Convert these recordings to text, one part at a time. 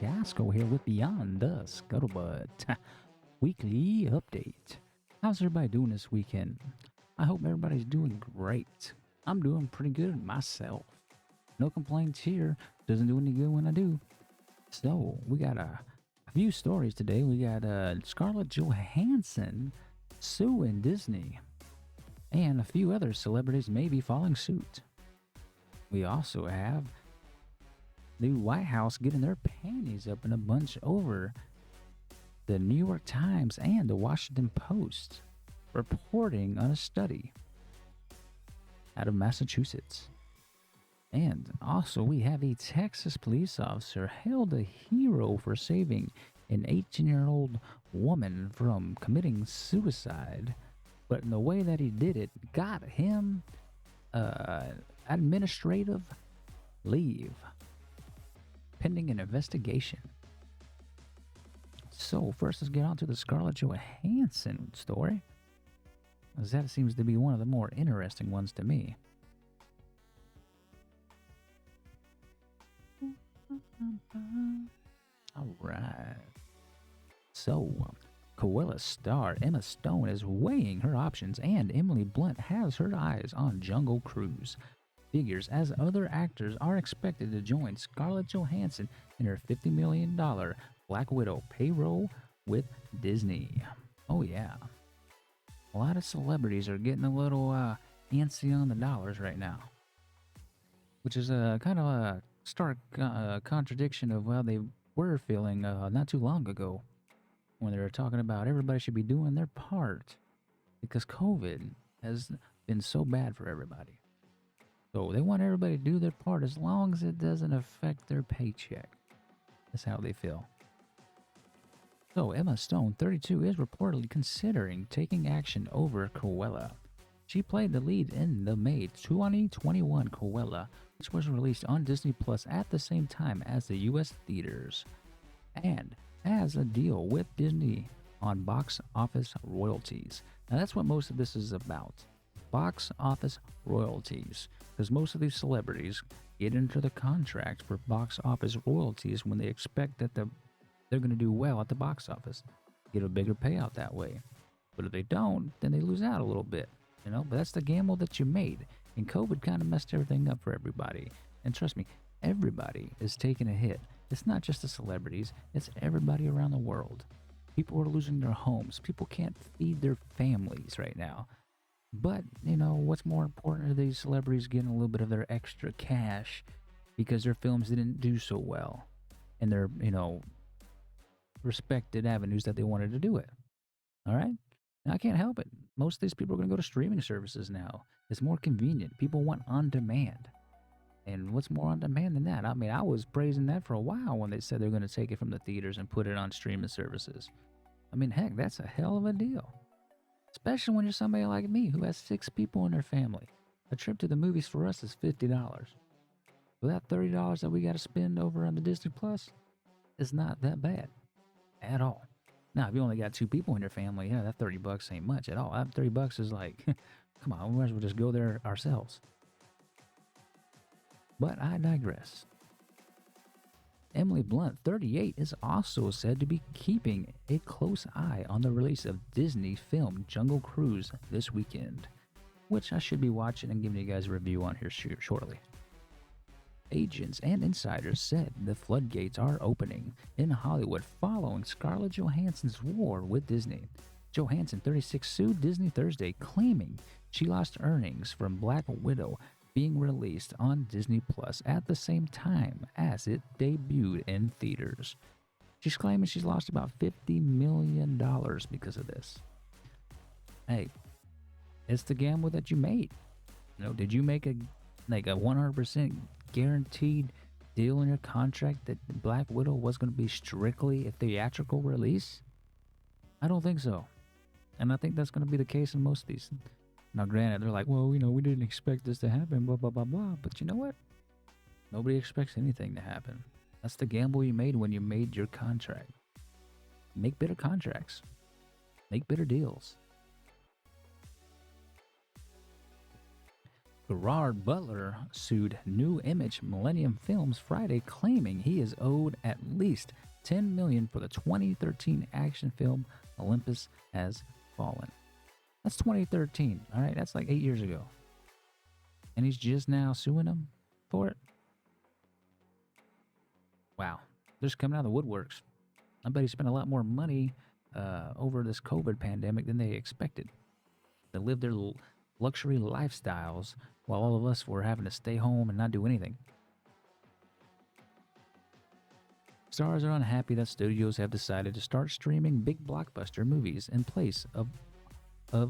Jasko here with Beyond the Scuttlebutt weekly update. How's everybody doing this weekend? I hope everybody's doing great. I'm doing pretty good myself. No complaints here. Doesn't do any good when I do. So we got a few stories today. We got Scarlet Johansson suing Disney, and a few other celebrities may be following suit. We also have the White House getting their panties up in a bunch over the New York Times and the Washington Post reporting on a study out of Massachusetts. And also we have a Texas police officer hailed a hero for saving an 18-year-old woman from committing suicide, but in the way that he did it got him administrative leave pending an investigation. So first, let's get on to the Scarlett Johansson story, as that seems to be one of the more interesting ones to me. Alright. So, Cruella star Emma Stone is weighing her options, and Emily Blunt has her eyes on Jungle Cruise. Figures as other actors are expected to join Scarlett Johansson in her $50 million Black Widow payroll with Disney. Oh yeah. A lot of celebrities are getting a little antsy on the dollars right now, which is a kind of a stark contradiction of how they were feeling not too long ago, when they were talking about everybody should be doing their part because COVID has been so bad for everybody. So they want everybody to do their part as long as it doesn't affect their paycheck. That's how they feel. So Emma Stone, 32, is reportedly considering taking action over Cruella. She played the lead in the May 2021 Cruella, which was released on Disney Plus at the same time as the US theaters, and has a deal with Disney on box office royalties. Now that's what most of this is about. Box office royalties, because most of these celebrities get into the contract for box office royalties when they expect that they're going to do well at the box office, get a bigger payout that way. But if they don't, then they lose out a little bit, but that's the gamble that you made, and COVID kind of messed everything up for everybody. And trust me, everybody is taking a hit. It's not just the celebrities, it's everybody around the world. People are losing their homes. People can't feed their families right now. But, what's more important are these celebrities getting a little bit of their extra cash because their films didn't do so well in their, respected avenues that they wanted to do it. All right? Now, I can't help it. Most of these people are going to go to streaming services now. It's more convenient. People want on demand. And what's more on demand than that? I mean, I was praising that for a while when they said they're going to take it from the theaters and put it on streaming services. I mean, heck, that's a hell of a deal. Especially when you're somebody like me who has 6 people in their family. A trip to the movies for us is $50. So that $30 that we got to spend over on the Disney Plus is not that bad at all. Now, if you only got 2 people in your family, that $30 ain't much at all. That $30 is like, come on, we might as well just go there ourselves. But I digress. Emily Blunt, 38, is also said to be keeping a close eye on the release of Disney film Jungle Cruise this weekend, which I should be watching and giving you guys a review on here shortly. Agents and insiders said the floodgates are opening in Hollywood following Scarlett Johansson's war with Disney. Johansson, 36, sued Disney Thursday, claiming she lost earnings from Black Widow being released on Disney Plus at the same time as it debuted in theaters. She's claiming she's lost about $50 million because of this. Hey, it's the gamble that you made. Did you make a 100% guaranteed deal in your contract that Black Widow was going to be strictly a theatrical release? I don't think so. And I think that's going to be the case in most of these. Now, granted, they're like, well, we didn't expect this to happen, blah, blah, blah, blah. But you know what? Nobody expects anything to happen. That's the gamble you made when you made your contract. Make better contracts. Make better deals. Gerard Butler sued New Image Millennium Films Friday, claiming he is owed at least $10 million for the 2013 action film Olympus Has Fallen. That's 2013, all right? That's like 8 years ago. And he's just now suing him for it? Wow. They're just coming out of the woodworks. I bet he spent a lot more money over this COVID pandemic than they expected. They lived their luxury lifestyles while all of us were having to stay home and not do anything. Stars are unhappy that studios have decided to start streaming big blockbuster movies in place of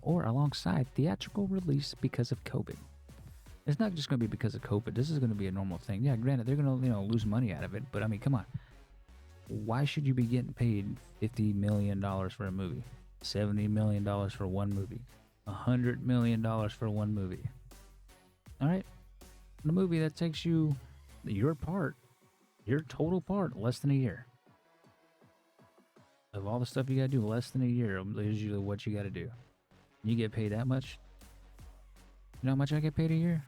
or alongside theatrical release because of COVID. It's not just going to be because of COVID. This is going to be a normal thing. Yeah, granted, they're going to lose money out of it, but I mean, come on. Why should you be getting paid $50 million for a movie? $70 million for one movie? $100 million for one movie? All right? The movie that takes you, your total part, less than a year. Of all the stuff you got to do, less than a year is usually what you got to do. You get paid that much? You know how much I get paid a year?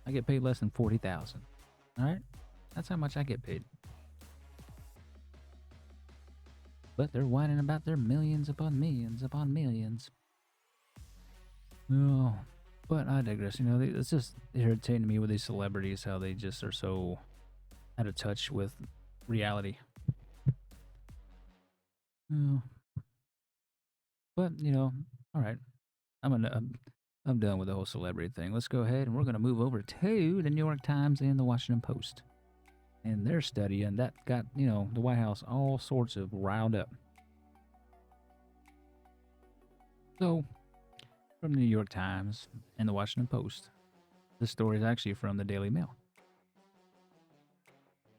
I get paid less than $40,000. All right? That's how much I get paid. But they're whining about their millions upon millions upon millions. No, but I digress. It's just irritating me with these celebrities, how they just are so out of touch with reality. No. But, all right. I'm done with the whole celebrity thing. Let's go ahead and we're going to move over to the New York Times and the Washington Post. And their study, and that got, the White House all sorts of riled up. So, from the New York Times and the Washington Post, this story is actually from the Daily Mail.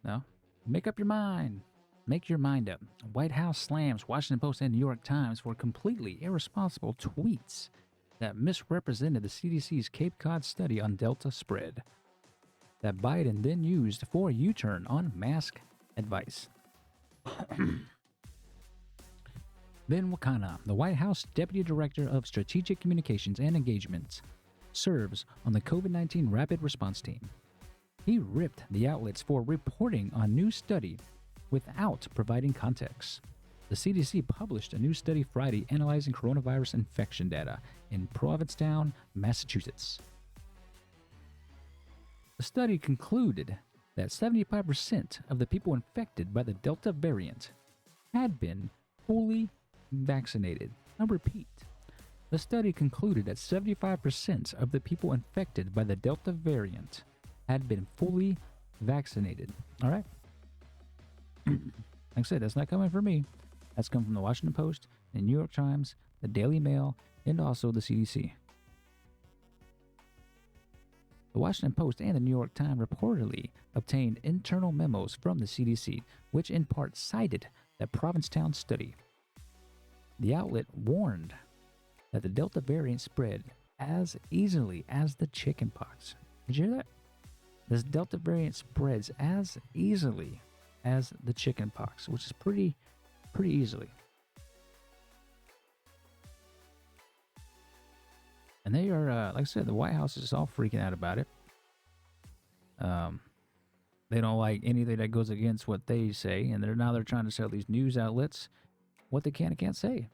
Now, make up your mind. Make your mind up. White House slams Washington Post and New York Times for completely irresponsible tweets that misrepresented the CDC's Cape Cod study on Delta spread that Biden then used for a U-turn on mask advice. Ben Wakana, the White House Deputy Director of Strategic Communications and Engagement, serves on the COVID-19 Rapid Response Team. He ripped the outlets for reporting on new study without providing context. The CDC published a new study Friday analyzing coronavirus infection data in Provincetown, Massachusetts. The study concluded that 75% of the people infected by the Delta variant had been fully vaccinated. I repeat, the study concluded that 75% of the people infected by the Delta variant had been fully vaccinated. All right? Like I said, that's not coming from me. That's come from the Washington Post, the New York Times, the Daily Mail, and also the CDC. The Washington Post and the New York Times reportedly obtained internal memos from the CDC, which in part cited that Provincetown study. The outlet warned that the Delta variant spread as easily as the chickenpox. Did you hear that? This Delta variant spreads as easily as the chickenpox, which is pretty easily. And they are, like I said, the White House is all freaking out about it. They don't like anything that goes against what they say, and they're trying to sell these news outlets what they can and can't say.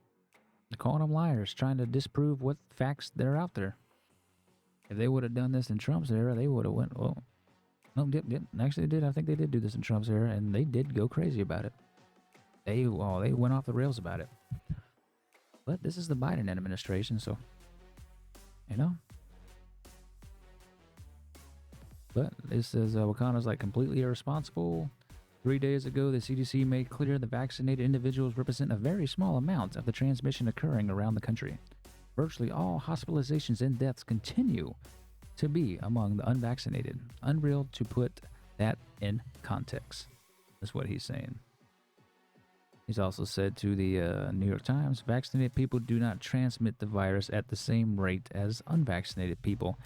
They're calling them liars, trying to disprove what facts they're out there. If they would have done this in Trump's era, they would have went, well, no, actually they did. I think they did do this in Trump's era, and they did go crazy about it. They went off the rails about it. But this is the Biden administration, so, But this says Wakana's like completely irresponsible. 3 days ago, the CDC made clear the vaccinated individuals represent a very small amount of the transmission occurring around the country. Virtually all hospitalizations and deaths continue to be among the unvaccinated. Unreal to put that in context, is what he's saying. He's also said to the New York Times, vaccinated people do not transmit the virus at the same rate as unvaccinated people.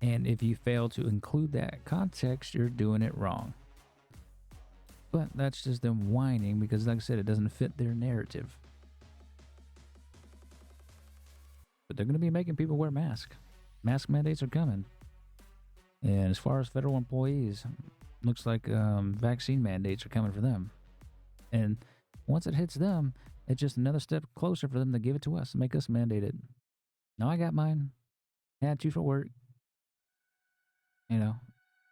And if you fail to include that context, you're doing it wrong. But that's just them whining because, like I said, it doesn't fit their narrative. But they're going to be making people wear masks. Mask mandates are coming. And as far as federal employees, looks like vaccine mandates are coming for them. And once it hits them, it's just another step closer for them to give it to us and make us mandate it. Now I got mine. Had to for work. You know,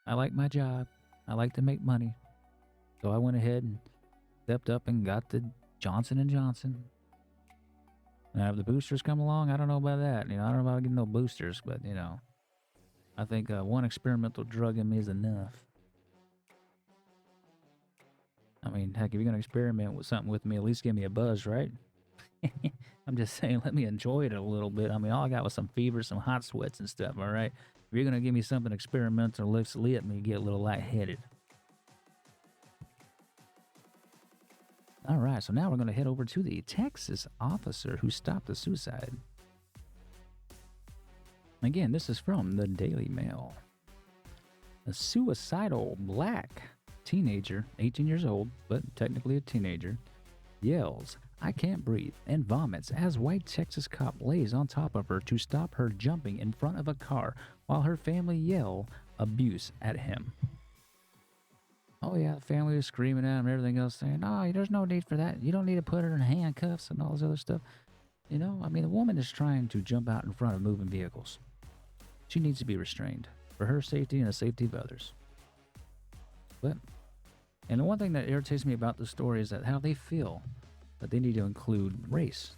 I like my job. I like to make money. So I went ahead and stepped up and got the Johnson & Johnson. Now, if the boosters come along, I don't know about that. I don't know about getting no boosters, but, I think one experimental drug in me is enough. I mean, heck, if you're going to experiment with something with me, at least give me a buzz, right? I'm just saying, let me enjoy it a little bit. I mean, all I got was some fever, some hot sweats and stuff, all right? If you're going to give me something experimental, let's let me get a little lightheaded. All right, so now we're going to head over to the Texas officer who stopped a suicide. Again, this is from the Daily Mail. A suicidal black teenager, 18 years old, but technically a teenager, yells, "I can't breathe," and vomits as white Texas cop lays on top of her to stop her jumping in front of a car while her family yell abuse at him. Oh yeah, the family was screaming at him and everything else, saying, "Oh, there's no need for that. You don't need to put her in handcuffs," and all this other stuff. I mean, the woman is trying to jump out in front of moving vehicles. She needs to be restrained for her safety and the safety of others. And the one thing that irritates me about the story is that how they feel that they need to include race.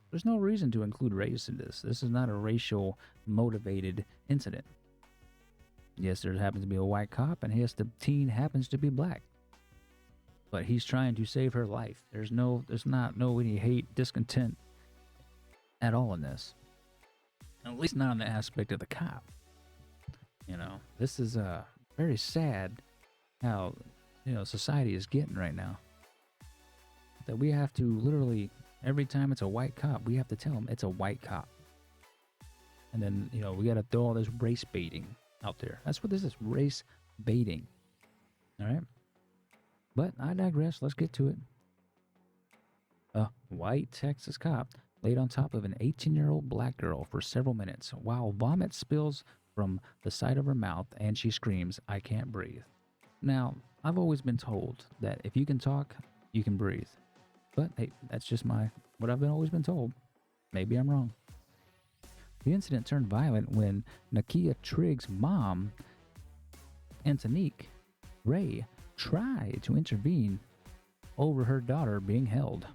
There's no reason to include race in this. This is not a racial motivated incident. Yes, there happens to be a white cop, and yes, the teen happens to be black. But he's trying to save her life. There's not any hate, discontent at all in this. At least not on the aspect of the cop. This is very sad how society is getting right now. That we have to literally, every time it's a white cop, we have to tell them it's a white cop. And then, we got to throw all this race baiting out there. That's what this is, race baiting. All right? But I digress. Let's get to it. A white Texas cop laid on top of an 18-year-old black girl for several minutes while vomit spills from the side of her mouth and she screams, "I can't breathe." Now, I've always been told that if you can talk, you can breathe. But hey, that's just what I've always been told. Maybe I'm wrong. The incident turned violent when Nakia Trigg's mom, Antonique Ray, tried to intervene over her daughter being held.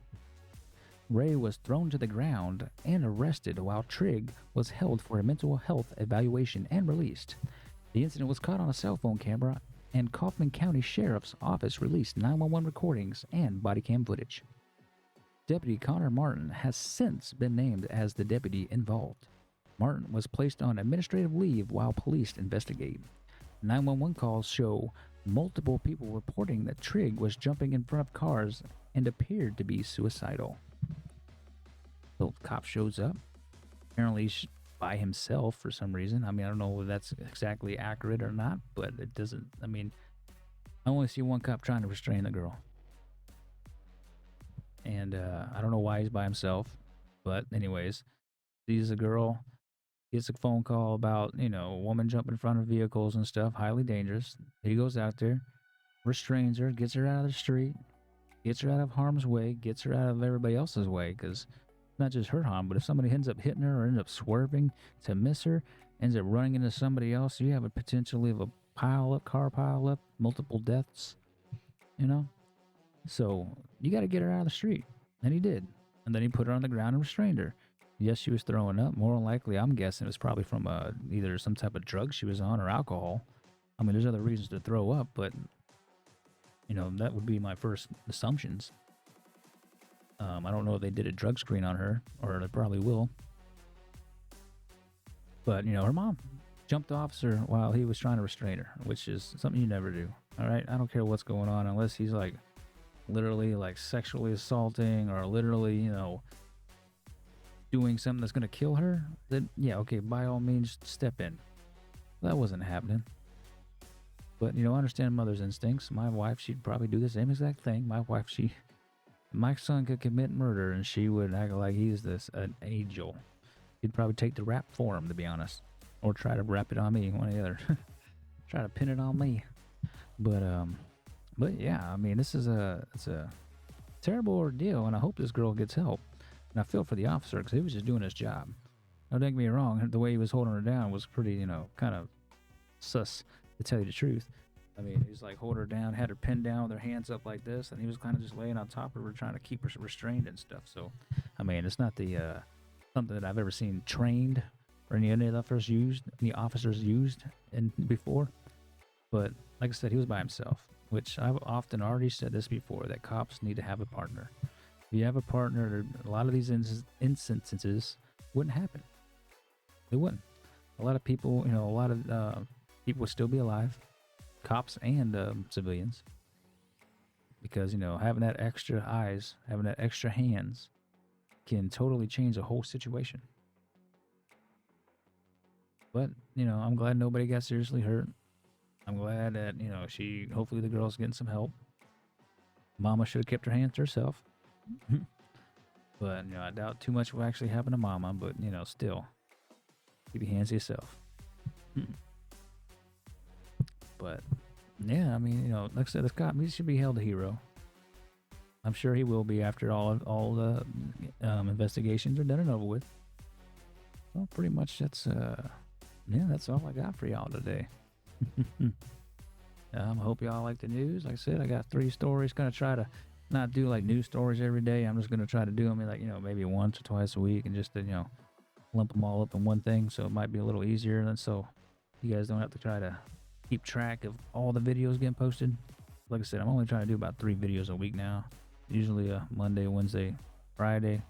Ray was thrown to the ground and arrested while Trigg was held for a mental health evaluation and released. The incident was caught on a cell phone camera, and Kaufman County Sheriff's Office released 911 recordings and body cam footage. Deputy Connor Martin has since been named as the deputy involved. Martin was placed on administrative leave while police investigate. 911 calls show multiple people reporting that Trigg was jumping in front of cars and appeared to be suicidal. So the cop shows up, apparently by himself for some reason. I mean, I don't know if that's exactly accurate or not, but it doesn't, I only see one cop trying to restrain the girl. And I don't know why he's by himself, but anyways, sees a girl, gets a phone call about, a woman jumping in front of vehicles and stuff, highly dangerous. He goes out there, restrains her, gets her out of the street, gets her out of harm's way, gets her out of everybody else's way, because it's not just her harm, but if somebody ends up hitting her or ends up swerving to miss her, ends up running into somebody else, you have a potentially of a car pile up, multiple deaths, So you got to get her out of the street. And he did. And then he put her on the ground and restrained her. Yes, she was throwing up. More than likely, I'm guessing it was probably from either some type of drug she was on or alcohol. I mean, there's other reasons to throw up, but, that would be my first assumptions. I don't know if they did a drug screen on her, or they probably will. But, her mom jumped the officer while he was trying to restrain her, which is something you never do. All right? I don't care what's going on, unless he's literally sexually assaulting or literally, doing something that's going to kill her. Then, yeah, okay, by all means, step in. That wasn't happening. But, I understand mother's instincts. My wife, she'd probably do the same exact thing. My son could commit murder and she would act like he's an angel. She'd probably take the rap for him, to be honest, or try to rap it on me, one or the other. Try to pin it on me. But yeah, I mean, it's a terrible ordeal, and I hope this girl gets help. And I feel for the officer because he was just doing his job. Don't get me wrong, the way he was holding her down was pretty, kind of sus, to tell you the truth. I mean, he was like holding her down, had her pinned down with her hands up like this, and he was kind of just laying on top of her, trying to keep her restrained and stuff. So, I mean, it's not the something that I've ever seen trained or any officers used before. But like I said, he was by himself, which I've often already said this before, that cops need to have a partner. If you have a partner, a lot of these instances wouldn't happen. They wouldn't. A lot of people, people would still be alive, cops and civilians, because, having that extra eyes, having that extra hands can totally change the whole situation. But, I'm glad nobody got seriously hurt. I'm glad that, hopefully the girl's getting some help. Mama should have kept her hands to herself. But, I doubt too much will actually happen to Mama, but, still, keep your hands to yourself. But, yeah, I mean, like I said, this cop, he should be held a hero. I'm sure he will be after all the investigations are done and over with. Well, pretty much that's all I got for y'all today. I hope y'all like the news. Like I said, I got 3 stories. Gonna try to not do like news stories every day. I'm just gonna try to do them like maybe once or twice a week, and just to lump them all up in one thing. So it might be a little easier, and so you guys don't have to try to keep track of all the videos getting posted. Like I said, I'm only trying to do about 3 videos a week now. Usually a Monday, Wednesday, Friday.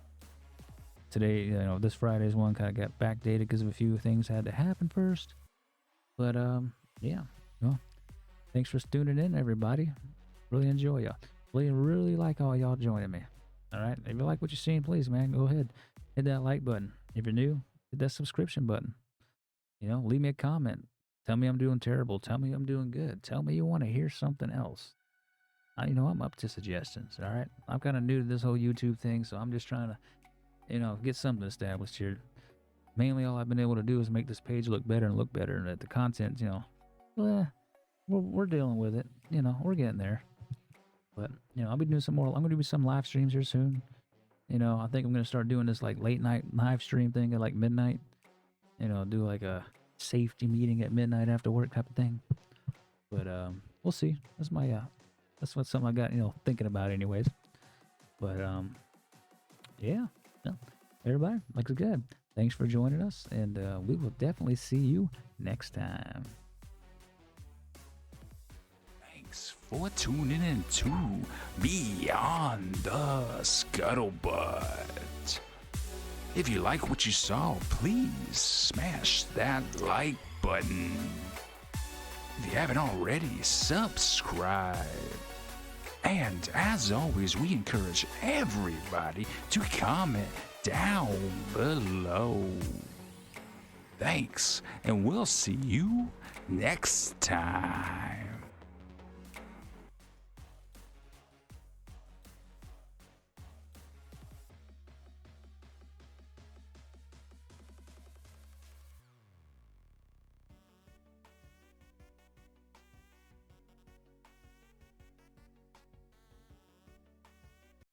Today, this Friday's one kind of got backdated because of a few things had to happen first. But yeah. Well, thanks for tuning in, everybody. Really enjoy y'all. Really like all y'all joining me. All right. If you like what you're seeing, please, man, go ahead, hit that like button. If you're new, hit that subscription button. Leave me a comment. Tell me I'm doing terrible. Tell me I'm doing good. Tell me you want to hear something else. I'm up to suggestions. All right. I'm kind of new to this whole YouTube thing, so I'm just trying to, get something established here. Mainly, all I've been able to do is make this page look better, and that the content, we're dealing with it. We're getting there. But I'll be doing some more. I'm gonna do some live streams here soon. I think I'm gonna start doing this like late night live stream thing at like midnight. Do like a safety meeting at midnight after work type of thing. But we'll see. That's something I got thinking about anyways. But yeah. Everybody, like I said, thanks for joining us, and we will definitely see you next time. Thanks for tuning in to Beyond the Scuttlebutt. If you like what you saw, please smash that like button. If you haven't already, subscribe. And as always, we encourage everybody to comment down below. Thanks, and we'll see you next time.